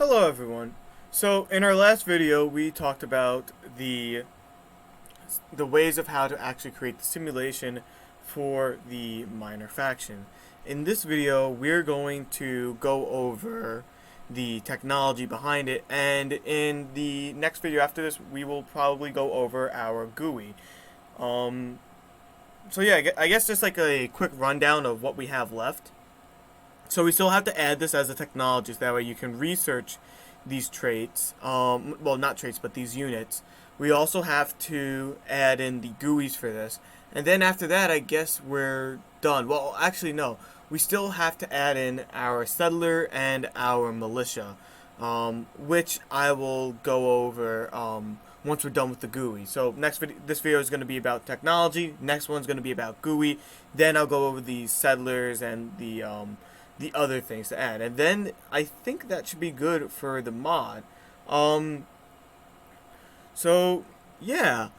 Hello everyone. So in our last video we talked about the ways of how to actually create the simulation for the minor faction. In this video we're going to go over the technology behind it, and in the next video after this we will probably go over our GUI. So yeah, I guess just like a quick rundown of what we have left. So we still have to add this as a technology, so that way you can research these traits, well, not traits, but these units. We also have to add in the GUIs for this. And then after that, I guess we're done. Well, actually, no. We still have to add in our settler and our militia, which I will go over once we're done with the GUI. So this video is going to be about technology. Next one's going to be about GUI. Then I'll go over the settlers and the other things to add, and then I think that should be good for the mod. So yeah.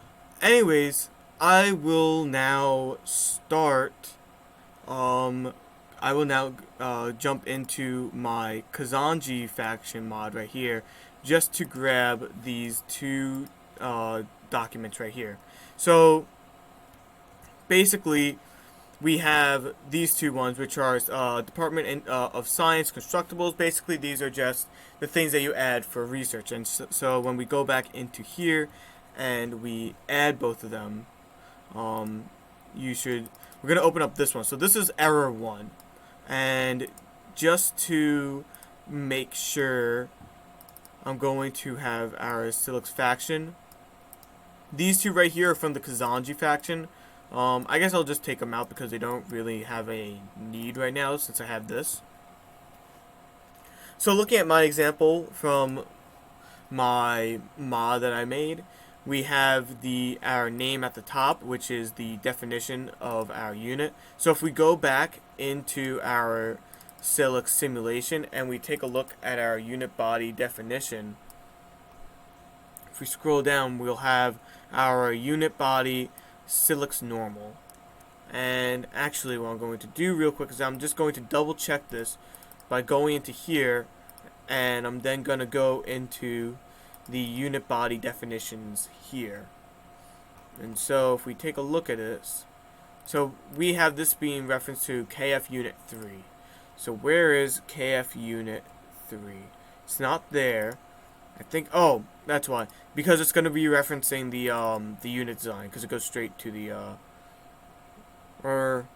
Anyways, I will now start. I will now jump into my Kazanji faction mod right here, just to grab these two documents right here. So basically, we have these two ones, which are Department of Science Constructibles. Basically, these are just the things that you add for research. And so when we go back into here and we add both of them, we're going to open up this one. So this is error 1. And just to make sure, I'm going to have our Silic faction. These two right here are from the Kazanji faction. I guess I'll just take them out because they don't really have a need right now since I have this. So looking at my example from my mod that I made, we have our name at the top, which is the definition of our unit. So if we go back into our Silic simulation and we take a look at our unit body definition, if we scroll down, we'll have our unit body Silic's normal. And actually what I'm going to do real quick is I'm just going to double check this by going into here, and I'm then going to go into the unit body definitions here. And so if we take a look at this, so we have this being referenced to KF unit 3. So where is KF unit 3? It's not there. I think, oh, that's why. Because it's going to be referencing the unit design, because it goes straight to the, or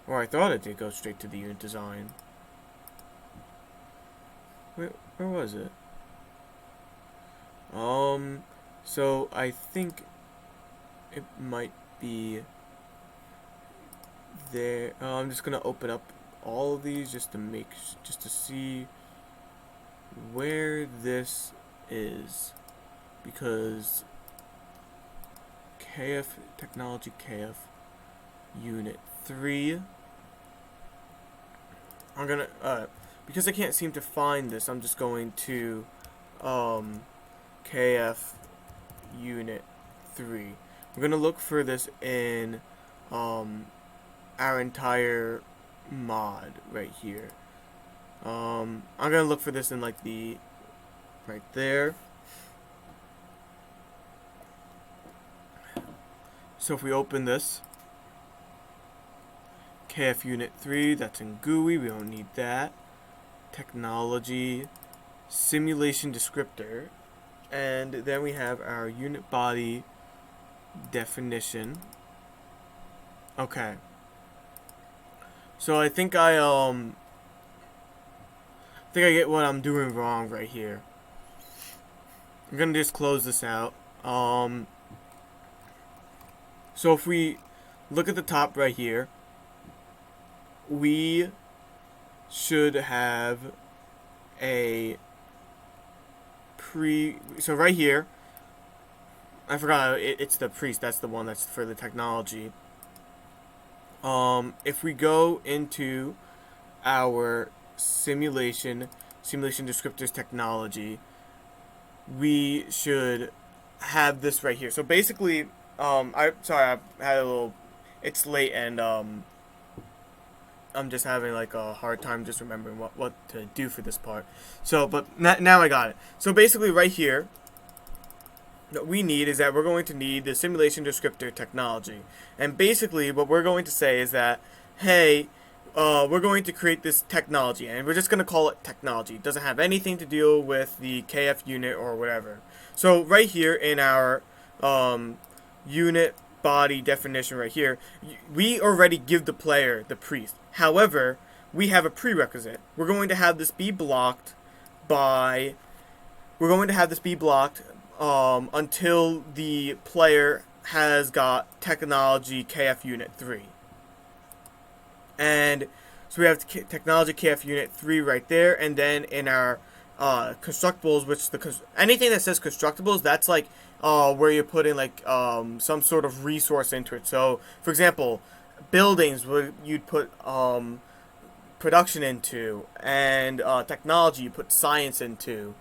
I thought it did go straight to the unit design. Where was it? So I think it might be there. I'm just going to open up all of these just to see where this is, because KF technology KF unit 3, I'm gonna because I can't seem to find this, I'm just going to KF unit 3. We're gonna look for this in our entire mod right here. I'm gonna look for this in like the right there. So if we open this, KF unit 3, that's in GUI, we don't need that. Technology, simulation descriptor, and then we have our unit body definition. Okay. So I think I get what I'm doing wrong right here. I'm gonna just close this out. So if we look at the top right here, we should have a so right here, I forgot, it's the priest, that's the one that's for the technology. If we go into our simulation descriptors technology, we should have this right here. So basically, I had a little, it's late, and I'm just having like a hard time just remembering what to do for this part. So, but now I got it. So basically right here, what we need is that we're going to need the simulation descriptor technology. And basically what we're going to say is that, hey, we're going to create this technology, and we're just going to call it technology. It doesn't have anything to do with the KF unit or whatever. So right here in our unit body definition right here, we already give the player the priest. However, we have a prerequisite. We're going to have this be blocked by... We're going to have this be blocked until the player has got technology KF unit 3. And so we have technology KF unit 3 right there, and then in our constructibles, which anything that says constructibles, that's like where you're putting like some sort of resource into it. So, for example, buildings where you'd put production into, and technology you put science into,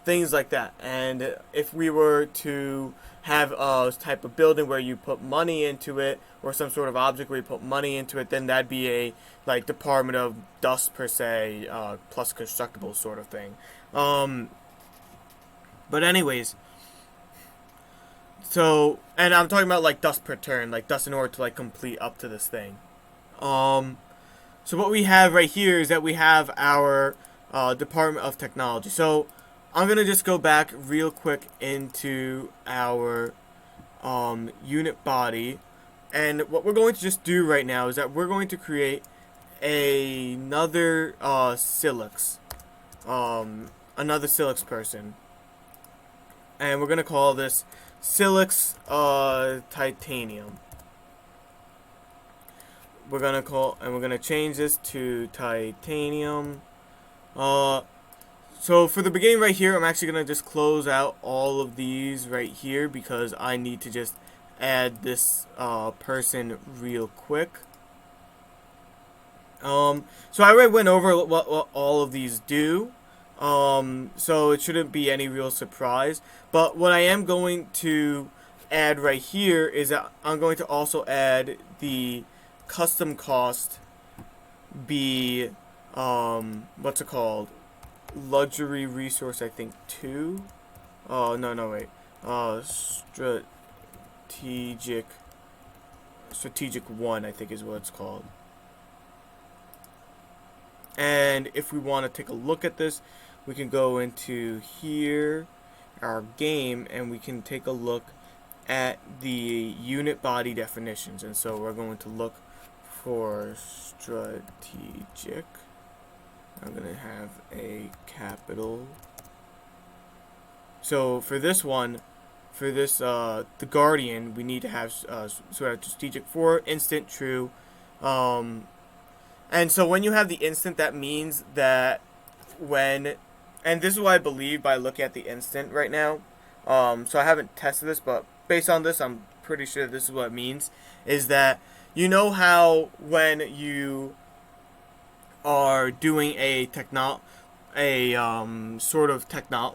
things like that. And if we were to have a type of building where you put money into it, or some sort of object where you put money into it, then that'd be a like Department of Dust per se, plus constructible sort of thing. But anyways, so, and I'm talking about like dust per turn, like dust in order to like complete up to this thing. So what we have right here is that we have our Department of Technology. So I'm gonna just go back real quick into our unit body, and what we're going to just do right now is that we're going to create another Silic, another Silic person, and we're gonna call this Silic Titanium. We're gonna change this to Titanium. So for the beginning right here, I'm actually going to just close out all of these right here because I need to just add this person real quick. So I already went over what all of these do, so it shouldn't be any real surprise. But what I am going to add right here is that I'm going to also add the custom cost be, what's it called? Luxury resource, I think 2. Oh no wait. Strategic 1, I think is what it's called. And if we want to take a look at this, we can go into here, our game, and we can take a look at the unit body definitions. And so we're going to look for strategic. I'm going to have a capital. So for this one, for this, the Guardian, we need to have, so we have strategic 4, instant, true. And so when you have the instant, that means that when, and this is what I believe by looking at the instant right now. So I haven't tested this, but based on this, I'm pretty sure this is what it means. Is that, you know how when you are doing a sort of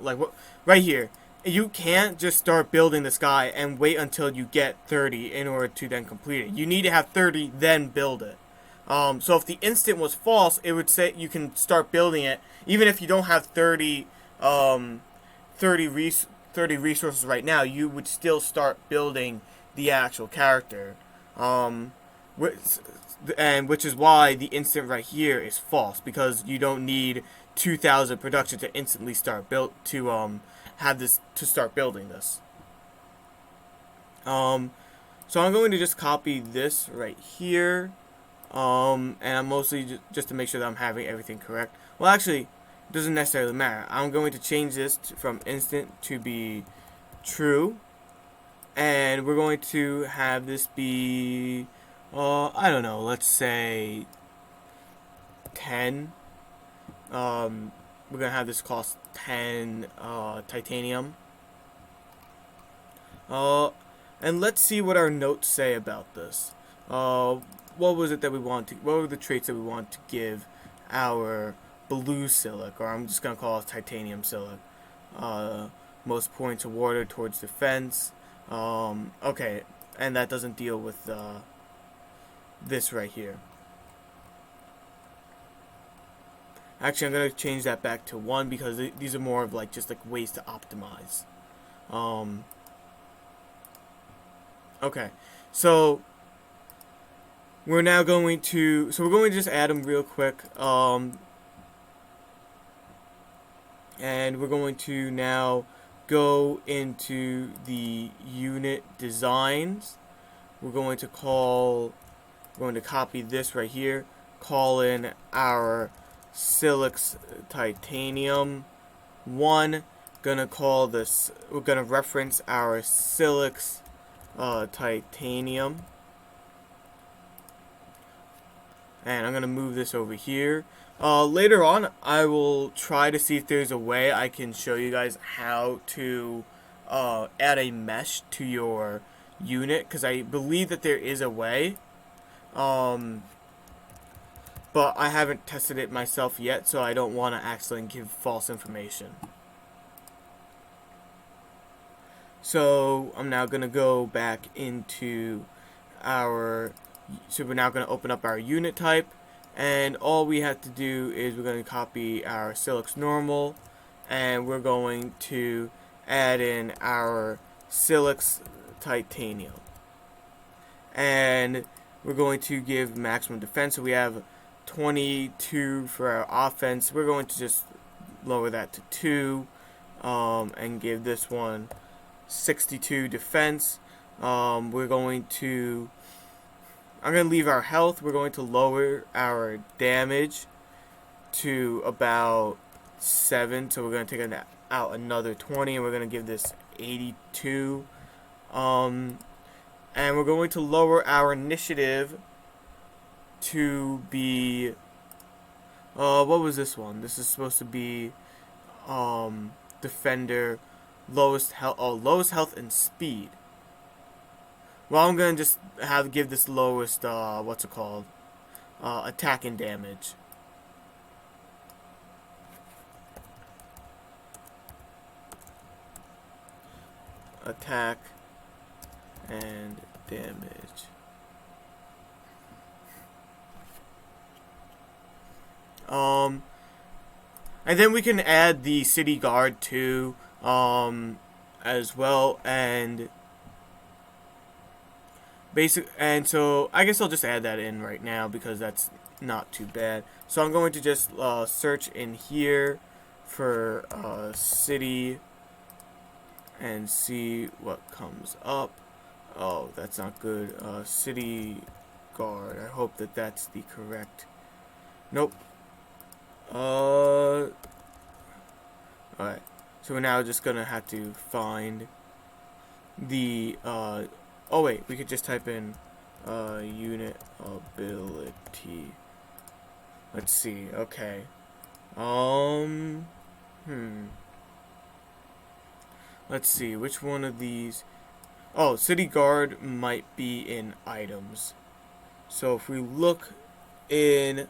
like what right here, you can't just start building this guy and wait until you get 30 in order to then complete it. You need to have 30, then build it. So if the instant was false, it would say you can start building it even if you don't have 30 resources right now. You would still start building the actual character. Which is why the instant right here is false, because you don't need 2,000 production to instantly start have this to start building this. So I'm going to just copy this right here, and I'm mostly just to make sure that I'm having everything correct. Well, actually, it doesn't necessarily matter. I'm going to change this from instant to be true, and we're going to have this be, I don't know, let's say 10. We're going to have this cost 10 titanium. And let's see what our notes say about this. What was it that we want to, what were the traits that we want to give our blue Silic, or I'm just going to call it Titanium Silic. Most points awarded towards defense. Okay, and that doesn't deal with this right here. Actually, I'm gonna change that back to 1 because these are more of like just like ways to optimize. Okay, so we're now going to just add them real quick. And we're going to now go into the unit designs. We're going to copy this right here, call in our Silic Titanium 1. We're gonna reference our Silic Titanium, and I'm gonna move this over here. Later on, I will try to see if there's a way I can show you guys how to add a mesh to your unit, because I believe that there is a way. But I haven't tested it myself yet, so I don't want to accidentally give false information. So I'm now going to go back into so we're now going to open up our unit type, and all we have to do is we're going to copy our Silic normal, and we're going to add in our Silic Titanium. And we're going to give maximum defense, so we have 22 for our offense. We're going to just lower that to 2, and give this one 62 defense. I'm going to leave our health. We're going to lower our damage to about 7, so we're going to take out another 20, and we're going to give this 82. And we're going to lower our initiative to be, what was this one? This is supposed to be defender, lowest health and speed. Well, I'm gonna just give this lowest attack and damage. Attack and damage. And then we can add the city guard too, as well, and so I guess I'll just add that in right now because that's not too bad. So I'm going to just search in here for city and see what comes up. Oh, that's not good. City guard. I hope that that's the correct. Nope. Alright. So we're now just gonna have to find the oh wait, we could just type in unit ability. Let's see. Okay. Let's see, which one of these? Oh, city guard might be in items. So if we look in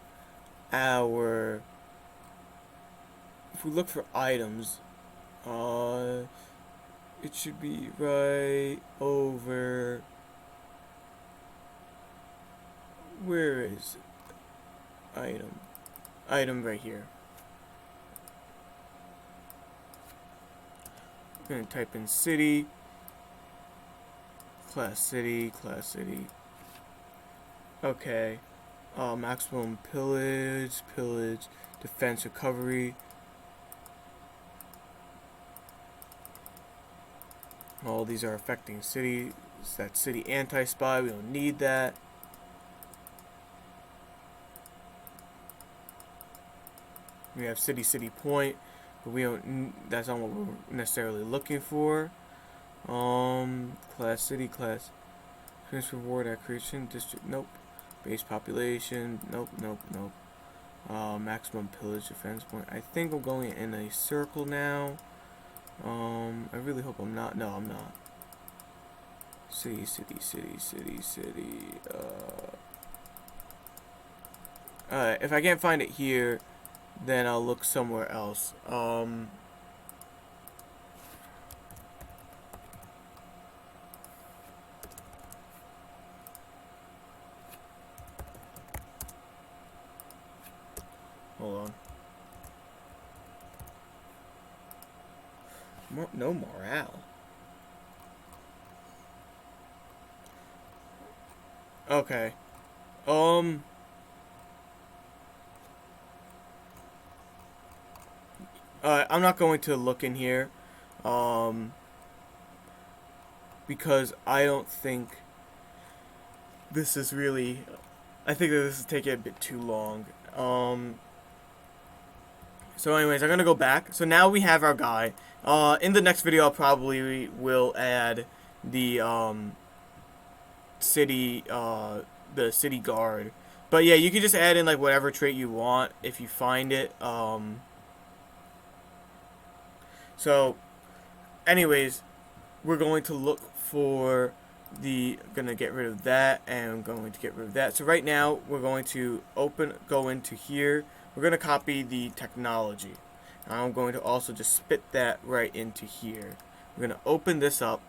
our, if we look for items, it should be right over, where is it? Item right here. I'm gonna type in city, class city. Okay. Maximum pillage, defense, recovery. All these are affecting city. It's that city anti-spy. We don't need that. We have city point, but we don't. That's not what we're necessarily looking for. Class city, class. Finish reward at creation district. Nope. Base population. Nope. Maximum pillage defense point. I think I'm going in a circle now. I really hope I'm not. No, I'm not. City. If I can't find it here, then I'll look somewhere else. Hold on. No morale. Okay. I'm not going to look in here. Um, because I don't think this is really. I think that this is taking a bit too long. So anyways, I'm gonna go back. So now we have our guy. In the next video, I'll probably will add the city the city guard. But yeah, you can just add in like whatever trait you want if you find it. So anyways, we're going to look for gonna get rid of that, and I'm going to get rid of that. So right now we're going to go into here. We're going to copy the technology. I'm going to also just spit that right into here. We're going to open this up.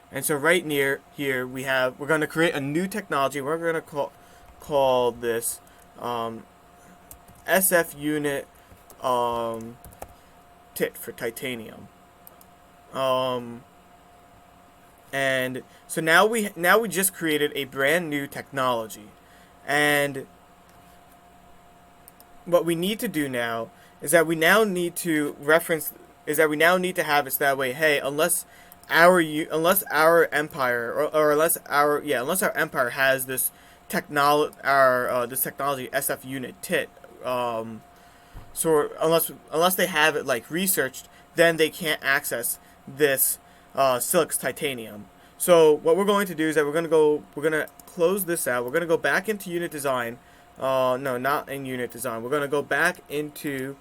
And so right near here we're going to create a new technology. We're going to call this SF unit tit for titanium. And so now we just created a brand new technology. And what we need to do now is that we now need to have it so that way, hey, unless our empire unless our empire has this technology SF unit tit, so unless they have it like researched, then they can't access this Silic's titanium. So what we're going to do is that we're gonna close this out. We're gonna go back into unit design. No, not in unit design. We're gonna go back into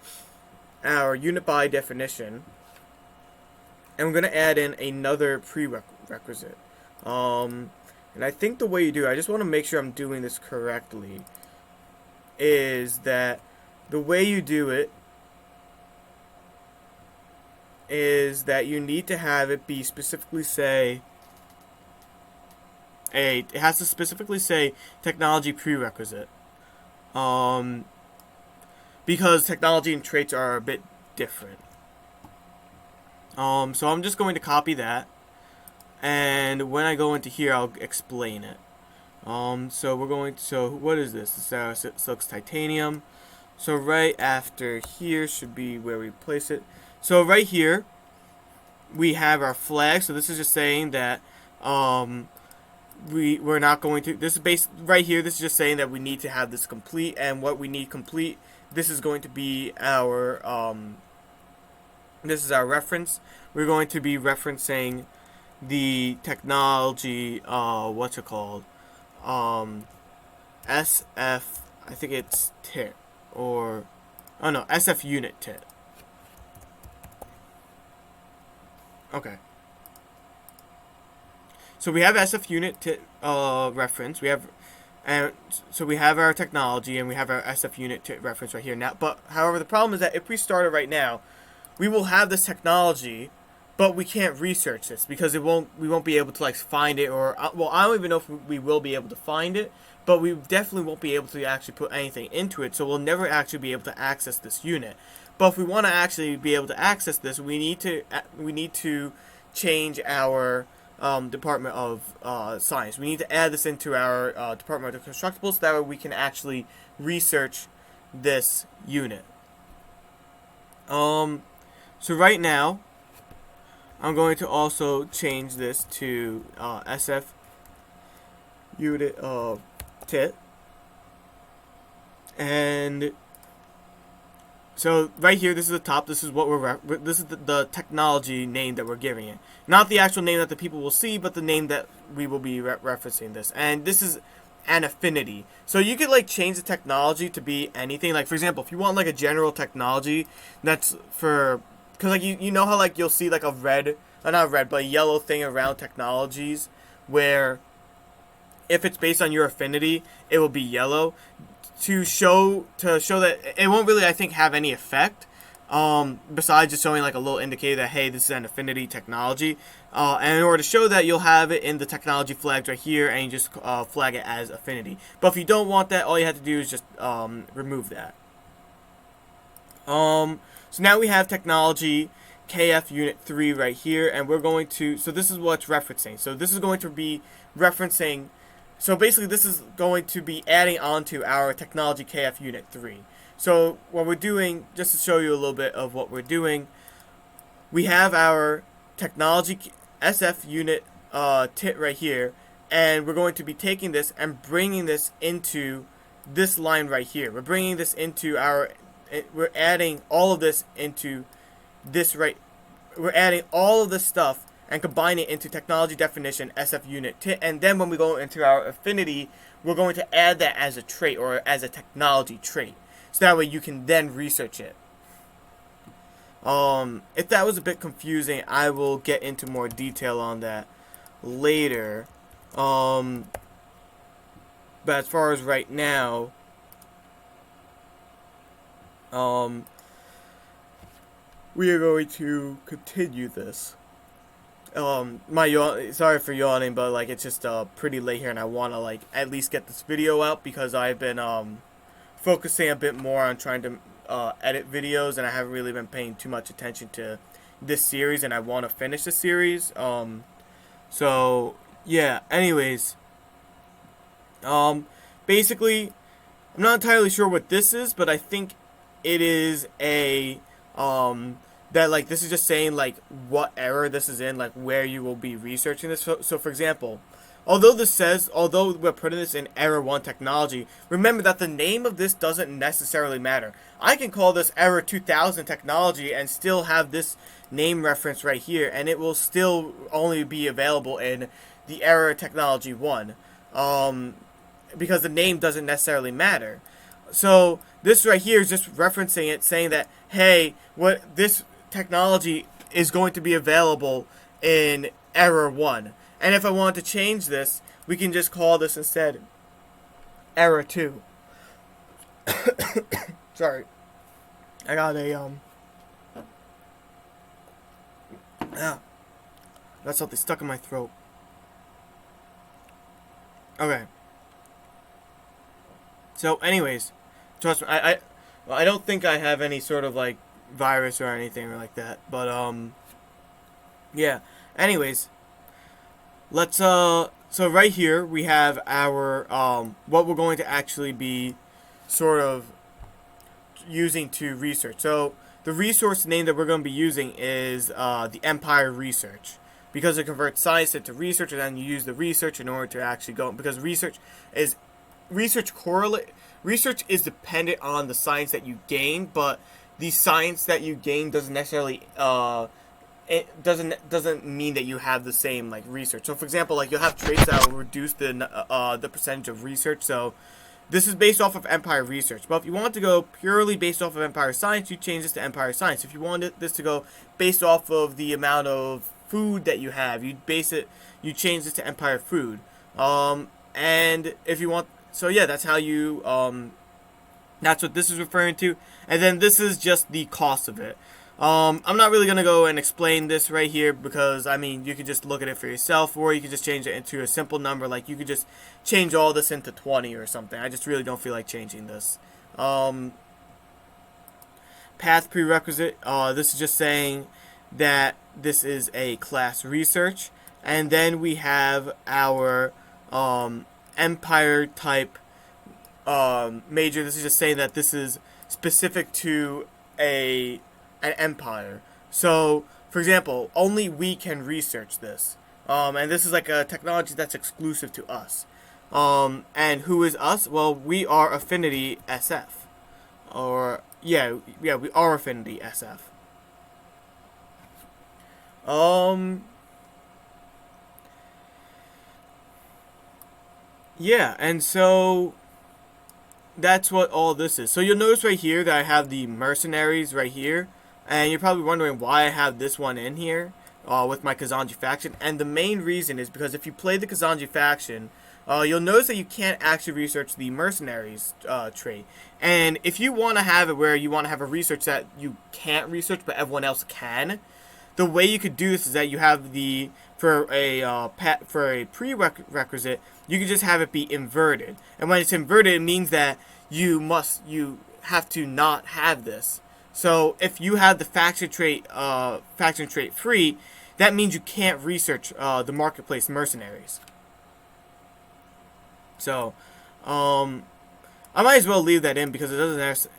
our unit by definition, and we're gonna add in another prerequisite. And I think the way you do it, I just want to make sure I'm doing this correctly, is that the way you do it is that you need to have it be specifically say it has to specifically say technology prerequisite. Because technology and traits are a bit different. So I'm just going to copy that, and when I go into here, I'll explain it. So what is this? This is Silic's titanium. So right after here should be where we place it. So right here, we have our flag. So this is just saying that we're not going to. This is based right here. This is just saying that we need to have this complete, and what we need complete. This is going to be our this is our reference. We're going to be referencing the technology. What's it called? SF. I think it's tit or oh no, SF unit tit. Okay. So we have SF unit tit reference. We have our technology, and we have our SF unit tit reference right here now. But however, the problem is that if we start it right now, we will have this technology, but we can't research this because we won't be able to like find it, or well, I don't even know if we will be able to find it, but we definitely won't be able to actually put anything into it. So we'll never actually be able to access this unit. But if we want to actually be able to access this, we need to change our Department of Science. We need to add this into our Department of Constructibles, so that way we can actually research this unit. So right now, I'm going to also change this to SF unit tit, and so right here, this is the top. This is what this is the technology name that we're giving it, not the actual name that the people will see, but the name that we will be referencing this. And this is an affinity. So you could like change the technology to be anything. Like for example, if you want like a general technology that's for, because like you know how like you'll see like a red, not red, but a yellow thing around technologies, where if it's based on your affinity, it will be yellow. To show that it won't really, I think, have any effect, besides just showing like a little indicator that hey, this is an affinity technology. And in order to show that, you'll have it in the technology flags right here, and you just flag it as affinity. But if you don't want that, all you have to do is just remove that. So now we have technology KF Unit 3 right here, and we're going to, so this is what it's referencing. So this is going to be referencing, so basically this is going to be adding on to our Technology KF Unit 3. So what we're doing, just to show you a little bit of what we're doing, we have our Technology SF Unit TIT right here, and we're going to be taking this and bringing this into this line right here. We're bringing this into our, we're adding all of this into this right, we're adding all of this stuff and combining it into Technology Definition SF Unit TIT, and then when we go into our affinity, we're going to add that as a trait or as a technology trait. So that way you can then research it. If that was a bit confusing, I will get into more detail on that later. But as far as right now, we are going to continue this. Sorry for yawning, but like it's just pretty late here, and I want to like at least get this video out because I've been focusing a bit more on trying to edit videos, and I haven't really been paying too much attention to this series, and I want to finish the series. So yeah. Anyways, basically, I'm not entirely sure what this is, but I think it is a that like this is just saying like what era this is in, like where you will be researching this. So for example, although we're putting this in Era 1 technology, remember that the name of this doesn't necessarily matter. I can call this Era 2000 technology and still have this name reference right here, and it will still only be available in the Era Technology 1, because the name doesn't necessarily matter. So this right here is just referencing it, saying that, hey, what this technology is going to be available in Era 1. And if I want to change this, we can just call this instead Era 2. Sorry. I got a, got something stuck in my throat. Okay. So, anyways, trust me, I don't think I have any sort of, like, virus or anything like that. But, yeah. Anyways, let's, so right here we have our, what we're going to actually be sort of using to research. So, the resource name that we're going to be using is, the Empire Research. Because it converts science into research, and then you use the research in order to actually go, because research is dependent on the science that you gain, but the science that you gain doesn't necessarily it doesn't mean that you have the same like research. So for example, like you'll have traits that will reduce the percentage of research. So this is based off of Empire Research. But if you want to go purely based off of Empire Science, you change this to Empire Science. If you wanted this to go based off of the amount of food that you have, you change this to Empire Food. And if you want, so yeah, that's how you, that's what this is referring to. And then this is just the cost of it. I'm not really going to go and explain this right here because, I mean, you could just look at it for yourself, or you could just change it into a simple number. Like, you could just change all this into 20 or something. I just really don't feel like changing this. Path prerequisite, this is just saying that this is a class research. And then we have our, Empire type major. This is just saying that this is specific to an empire. So, for example, only we can research this. And this is like a technology that's exclusive to us. And who is us? Well, we are Affinity SF. Or, yeah, we are Affinity SF. Yeah, and so that's what all this is. So you'll notice right here that I have the mercenaries right here, and you're probably wondering why I have this one in here with my Kazanji faction. And the main reason is because if you play the Kazanji faction, you'll notice that you can't actually research the mercenaries trait. And if you want to have it where you want to have a research that you can't research but everyone else can, the way you could do this is that you have the for a prerequisite, you can just have it be inverted. And when it's inverted, it means that you have to not have this. So if you have the faction trait free, that means you can't research the marketplace mercenaries. So, I might as well leave that in because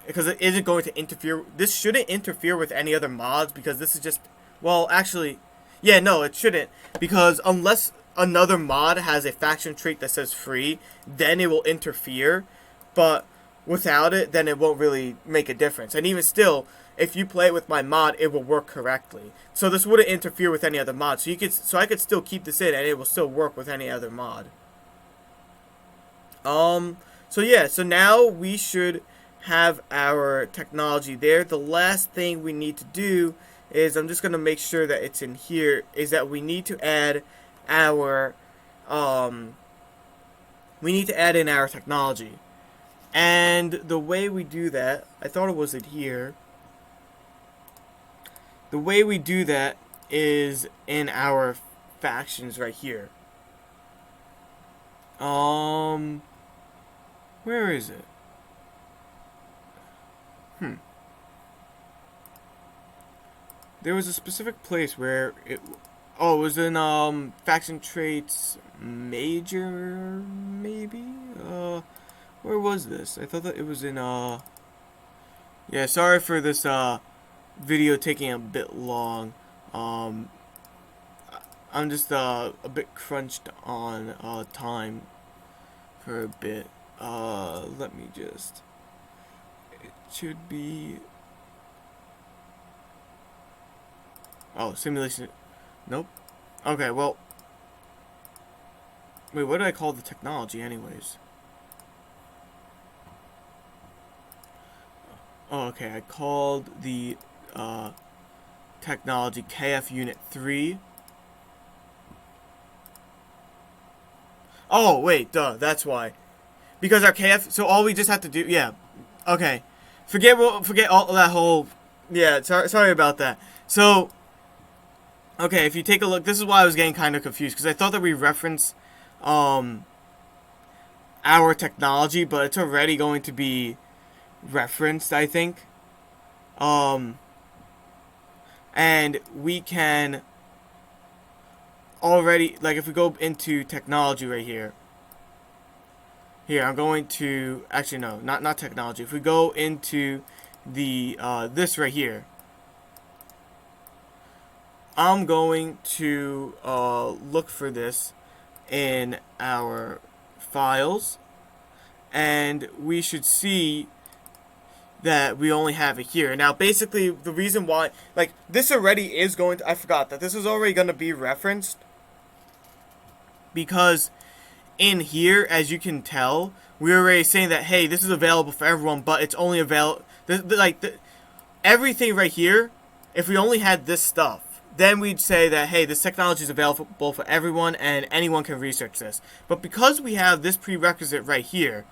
because it isn't going to interfere. This shouldn't interfere with any other mods because this is just, well, actually, yeah, no, it shouldn't, because unless another mod has a faction trait that says free, then it will interfere. But without it, then it won't really make a difference. And even still, if you play it with my mod, it will work correctly. So this wouldn't interfere with any other mod. So I could still keep this in, and it will still work with any other mod. So yeah, so now we should have our technology there. The last thing we need to do is, I'm just gonna make sure that it's in here, is that we need to add our in our technology. And the way we do that, I thought it was in here. The way we do that is in our factions right here. Where is it? There was a specific place where it... Oh, it was in, faction traits major, maybe? Where was this? I thought that it was in, Yeah, sorry for this, video taking a bit long. I'm just, a bit crunched on, time for a bit. Let me just... It should be... Oh, simulation... Nope. Okay, well... Wait, what did I call the technology anyways? Oh, okay, I called the, technology KF Unit 3. Oh, wait, duh, that's why. Because our KF... So all we just have to do... Yeah. Okay. Forget all that whole... Yeah, sorry about that. So... Okay, if you take a look... This is why I was getting kind of confused. Because I thought that we referenced... our technology, but it's already going to be referenced, I think. And we can... Already... Like, if we go into technology right here... Here, I'm going to... Actually, no, not technology. If we go into the, this right here, I'm going to, look for this in our files, and we should see that we only have it here. Now, basically, the reason why... Like, this already is going to... I forgot that this is already going to be referenced, because... In here, as you can tell, we're already saying that, hey, this is available for everyone, but it's only available... everything right here, if we only had this stuff, then we'd say that, hey, this technology is available for everyone, and anyone can research this. But because we have this prerequisite right here,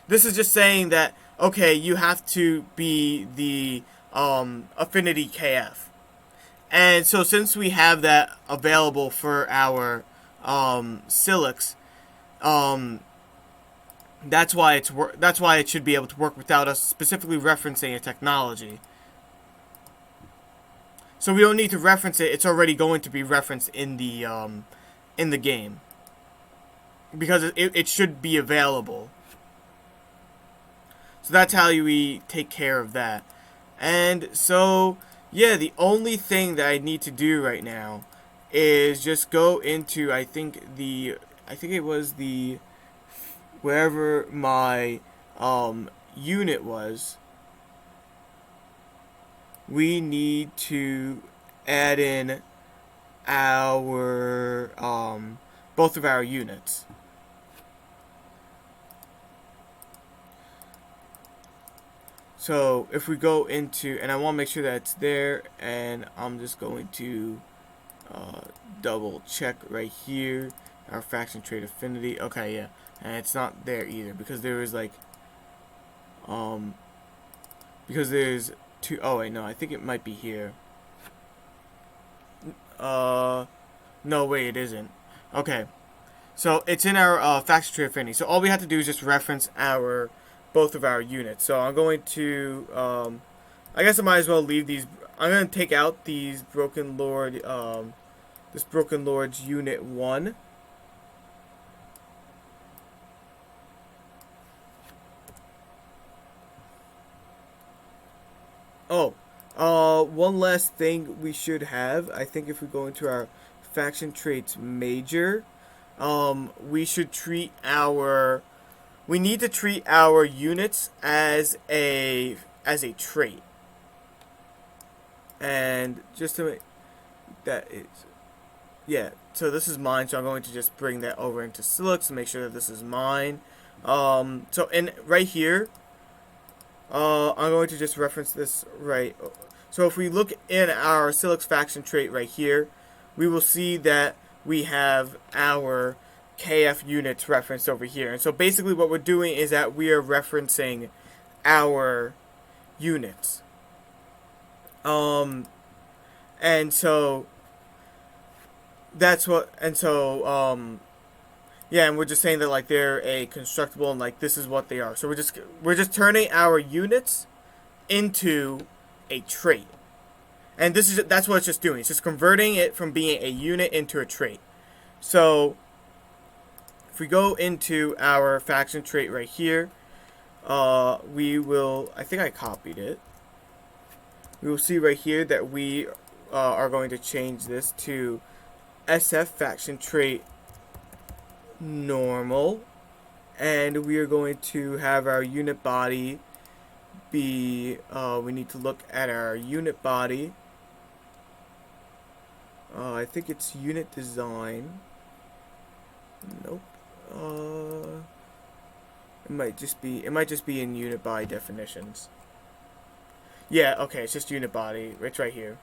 this is just saying that, okay, you have to be the Affinity KF. And so since we have that available for our Silics, that's why it should be able to work without us specifically referencing a technology. So we don't need to reference it; it's already going to be referenced in the game, because it should be available. So that's how we take care of that. And so, yeah, the only thing that I need to do right now is just go into, I think it was the, wherever my unit was, we need to add in our both of our units. So if we go into, and I want to make sure that it's there, and I'm just going to double check right here, our faction trait affinity. Okay, yeah, and it's not there either, because there is like because there's two. Oh wait, no, I think it might be here. No, wait, it isn't. Okay, so it's in our faction trait affinity. So all we have to do is just reference our both of our units. So I'm going to I guess I might as well leave these. I'm gonna take out these Broken Lord, this Broken Lord's Unit 1. Oh, one last thing we should have. I think if we go into our faction traits major, we should treat our. We need to treat our units as a trait. And just to make that is, yeah. So this is mine. So I'm going to just bring that over into Silic to make sure that this is mine. So in right here, I'm going to just reference this right. So if we look in our Silic's faction trait right here, we will see that we have our KF units referenced over here. And so basically what we're doing is that we are referencing our units. And so that's what, and so, yeah, and we're just saying that like they're a constructible and like this is what they are. So we're just turning our units into a trait. And that's what it's just doing. It's just converting it from being a unit into a trait. So if we go into our faction trait right here, we will, I think I copied it. We will see right here that we are going to change this to SF faction trait normal, and we are going to have our unit body be, we need to look at our unit body. I think it's unit design. Nope. It might just be in unit body definitions. Yeah, okay, it's just unit body. It's right here.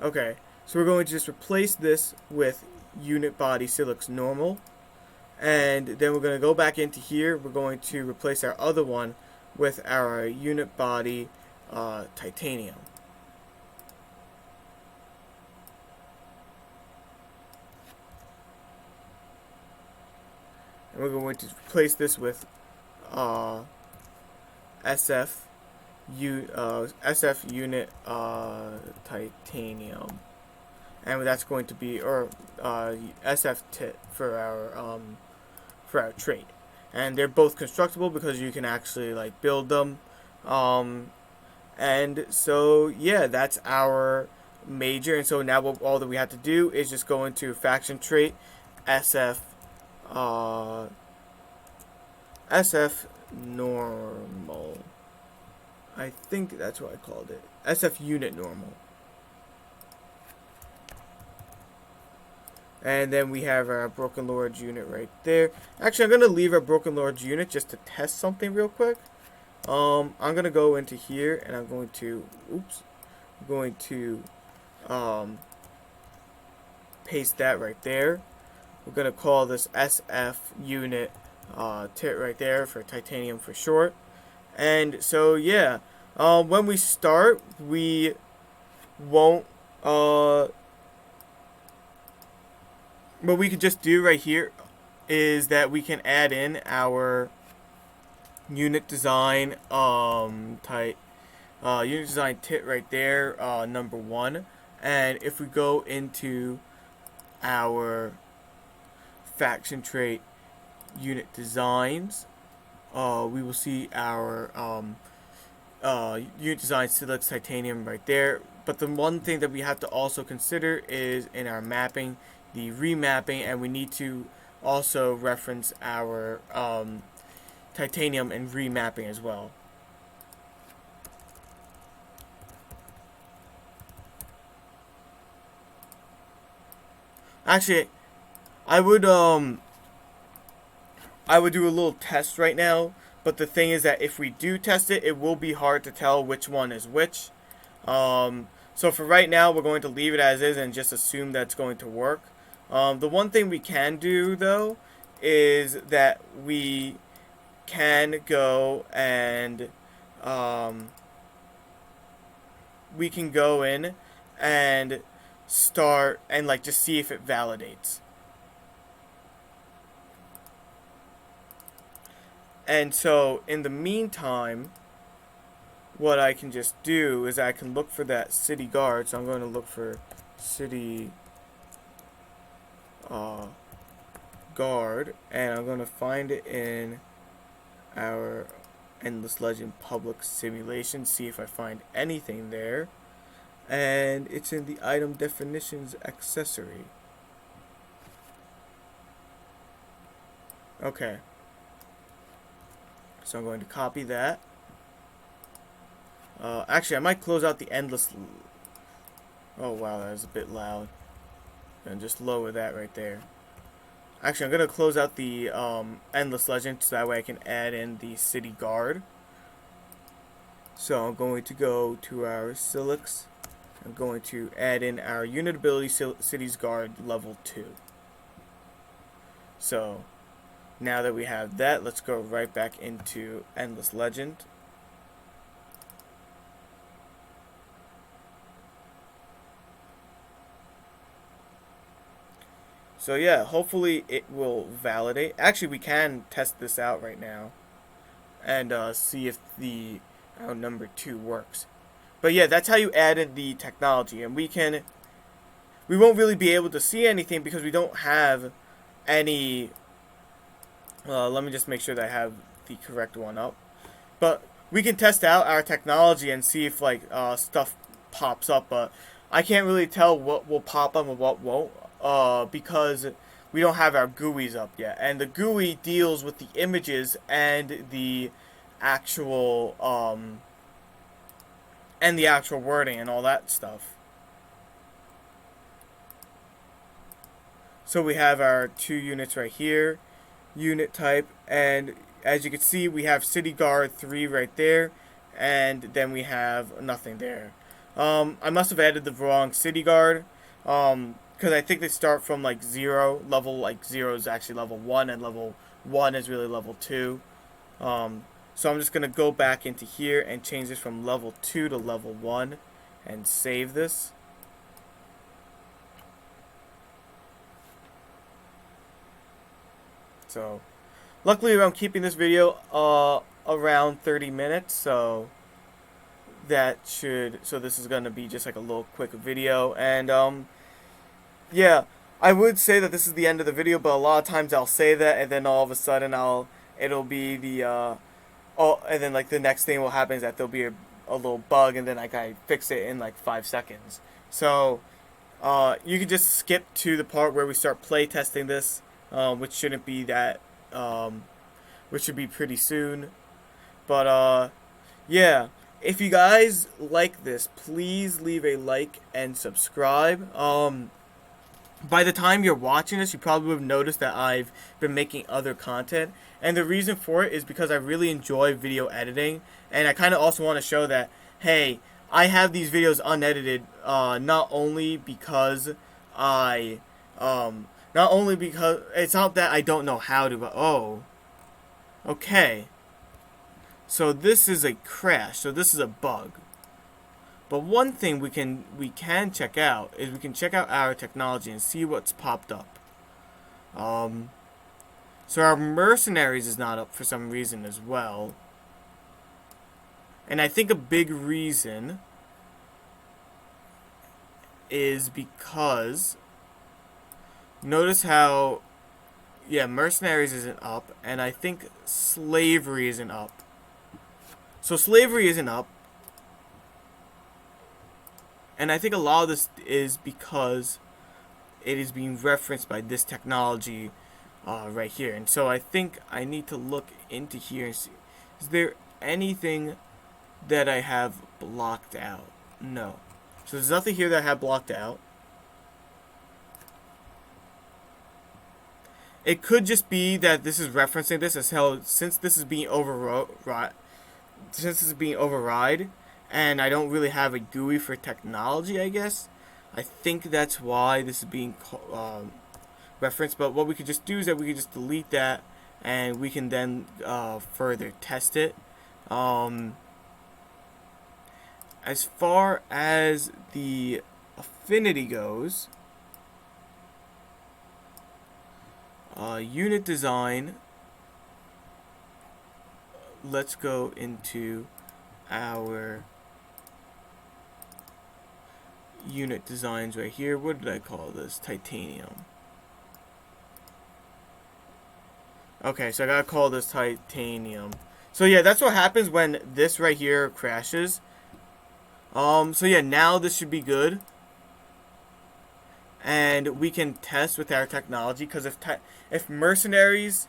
Okay, so we're going to just replace this with unit body Silic's normal. And then we're going to go back into here. We're going to replace our other one with our unit body titanium. And we're going to replace this with SF unit titanium, and that's going to be SF tit for our trait. And they're both constructible because you can actually like build them. And so yeah, that's our major. And so now all that we have to do is just go into faction trait SF SF normal. I think that's what I called it. SF unit normal. And then we have our Broken Lord's unit right there. Actually, I'm going to leave our Broken Lord's unit just to test something real quick. I'm going to go into here and I'm going to, paste that right there. We're going to call this SF unit tit right there for titanium for short. And so, yeah, when we start, we won't, what we could just do right here is that we can add in our unit design unit design tit right there, number 1. And if we go into our faction trait unit designs, we will see our unit design Silic titanium right there. But the one thing that we have to also consider is in our mapping, the remapping, and we need to also reference our titanium and remapping as well. Actually, I would do a little test right now, but the thing is that if we do test it, it will be hard to tell which one is which. So for right now, we're going to leave it as is and just assume that it's going to work. The one thing we can do, though, is that we can go and we can go in and start and like just see if it validates. And so in the meantime, what I can just do is I can look for that city guard. So I'm going to look for city guard, and I'm going to find it in our Endless Legend public simulation, see if I find anything there. And it's in the item definitions accessory. Okay. So I'm going to copy that. Actually, I might close out the endless. Oh wow, that was a bit loud. And just lower that right there. Actually, I'm gonna close out the endless legend so that way I can add in the city guard. So I'm going to go to our Silics. I'm going to add in our unit ability cities guard level 2. So now that we have that, let's go right back into endless legend. So yeah, hopefully it will validate. Actually, we can test this out right now and see if the number 2 works. But yeah, that's how you added the technology, and we won't really be able to see anything because we don't have any. Let me just make sure that I have the correct one up. But we can test out our technology and see if like stuff pops up, but I can't really tell what will pop up and what won't. Because we don't have our GUIs up yet, and the GUI deals with the images and the actual wording and all that stuff. So we have our 2 units right here, unit type, and as you can see, we have City Guard 3 right there, and then we have nothing there. I must have added the wrong City Guard. Because I think they start from like 0. Level like 0 is actually level 1, and level 1 is really level 2. So I'm just going to go back into here and change this from level 2 to level 1 and save this. So luckily I'm keeping this video around 30 minutes, so this is going to be just like a little quick video, and yeah, I would say that this is the end of the video, but a lot of times I'll say that, and then all of a sudden it'll be and then like the next thing will happen is that there'll be a little bug, and then like I fix it in like 5 seconds. So you can just skip to the part where we start play testing this, which shouldn't be that, which should be pretty soon. But yeah, if you guys like this, please leave a like and subscribe. By the time you're watching this, you probably would have noticed that I've been making other content. And the reason for it is because I really enjoy video editing. And I kind of also want to show that, hey, I have these videos unedited, not only because it's not that I don't know how to, but oh, okay. So this is a crash, so this is a bug. But one thing we can check out is we can check out our technology and see what's popped up. So our mercenaries is not up for some reason as well. And I think a big reason is because notice how mercenaries isn't up, and I think slavery isn't up. So slavery isn't up. And I think a lot of this is because it is being referenced by this technology right here. And so I think I need to look into here and see, is there anything that I have blocked out? No. So there's nothing here that I have blocked out. It could just be that this is referencing this as hell, since this is being override, and I don't really have a GUI for technology, I guess. I think that's why this is being referenced. But what we could just do is that we could just delete that, and we can then further test it. As far as the affinity goes, unit design, let's go into our unit designs right here. What did I call this? Titanium. Okay, so I gotta call this titanium. So yeah, that's what happens when this right here crashes. So yeah, now this should be good. And we can test with our technology, because if mercenaries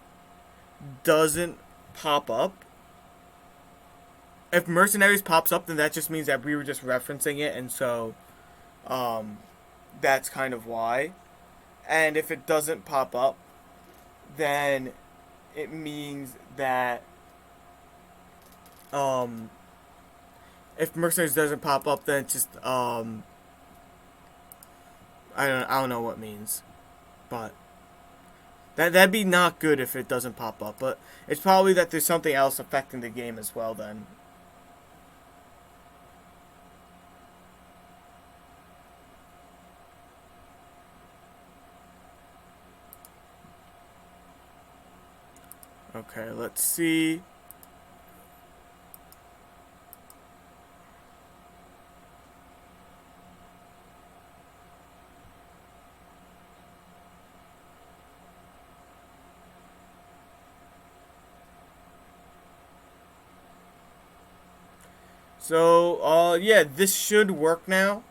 doesn't pop up, if mercenaries pops up, then that just means that we were just referencing it, and so that's kind of why. And if it doesn't pop up, then it means that if mercenaries doesn't pop up, then it's just I don't know what it means, but that'd be not good if it doesn't pop up. But it's probably that there's something else affecting the game as well then. Okay, let's see. So, yeah, this should work now.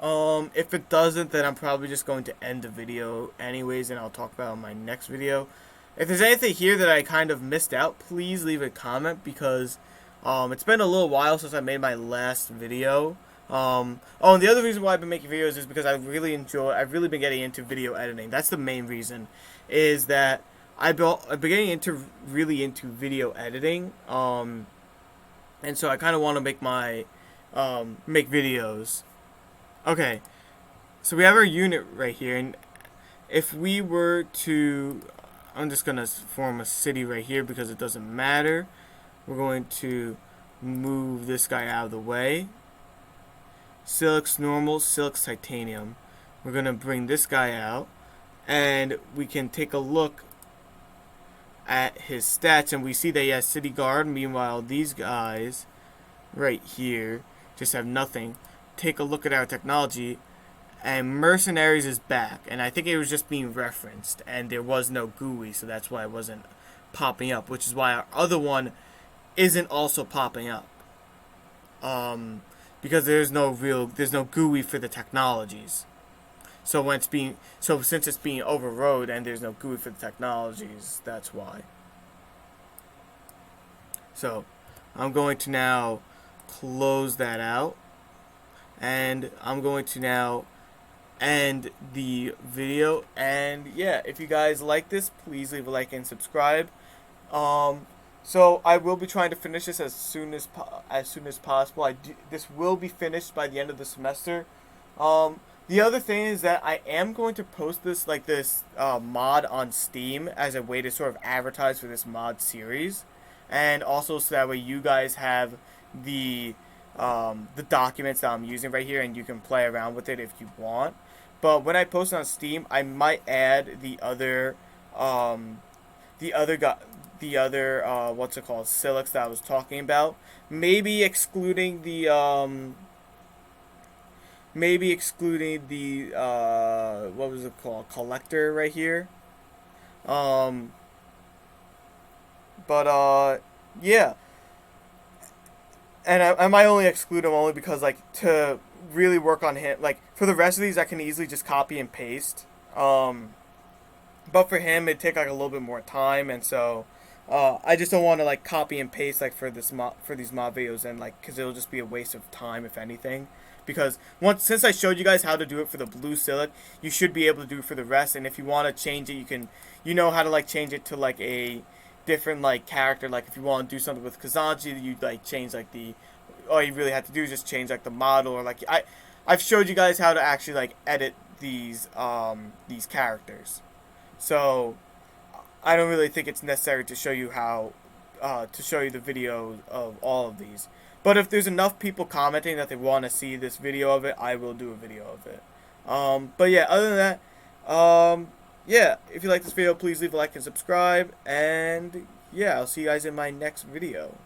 If it doesn't, then I'm probably just going to end the video anyways, and I'll talk about it in my next video. If there's anything here that I kind of missed out, please leave a comment, because it's been a little while since I made my last video. Oh, and the other reason why I've been making videos is because I've really been getting into video editing. That's the main reason, is that I've been getting really into video editing. And so I kind of want to make make videos. Okay, so we have our unit right here, and if we were to, I'm just gonna form a city right here because it doesn't matter. We're going to move this guy out of the way. Silic's normal, Silic's titanium. We're gonna bring this guy out, and we can take a look at his stats, and we see that he has city guard. Meanwhile, these guys right here just have nothing. Take a look at our technology, and mercenaries is back, and I think it was just being referenced, and there was no GUI, so that's why it wasn't popping up, which is why our other one isn't also popping up, because there's no GUI for the technologies. So since it's being overrode and there's no GUI for the technologies, that's why. So I'm going to now close that out, and I'm going to now end the video. And yeah, if you guys like this, please leave a like and subscribe. So I will be trying to finish this as soon as possible. This will be finished by the end of the semester. The other thing is that I am going to post this mod on Steam as a way to sort of advertise for this mod series, and also so that way you guys have the documents that I'm using right here, and you can play around with it if you want. But when I post it on Steam, I might add the other what's it called, Silics that I was talking about. Maybe excluding the what was it called, collector right here. Yeah. And I might only exclude him only because, like, to really work on him, like, for the rest of these I can easily just copy and paste. But for him it'd take like a little bit more time, and so I just don't want to like copy and paste like for these mod videos, and like, because it'll just be a waste of time if anything. Because since I showed you guys how to do it for the blue Silic, you should be able to do it for the rest. And if you want to change it, you know how to like change it to like a different like character. Like if you want to do something with Kazanji, you like change like all you really have to do is just change like the model, or like I've showed you guys how to actually like edit these characters. So I don't really think it's necessary to show you how to show you the video of all of these. But if there's enough people commenting that they want to see this video of it, I will do a video of it. But yeah, other than that, yeah, if you like this video, please leave a like and subscribe. And yeah, I'll see you guys in my next video.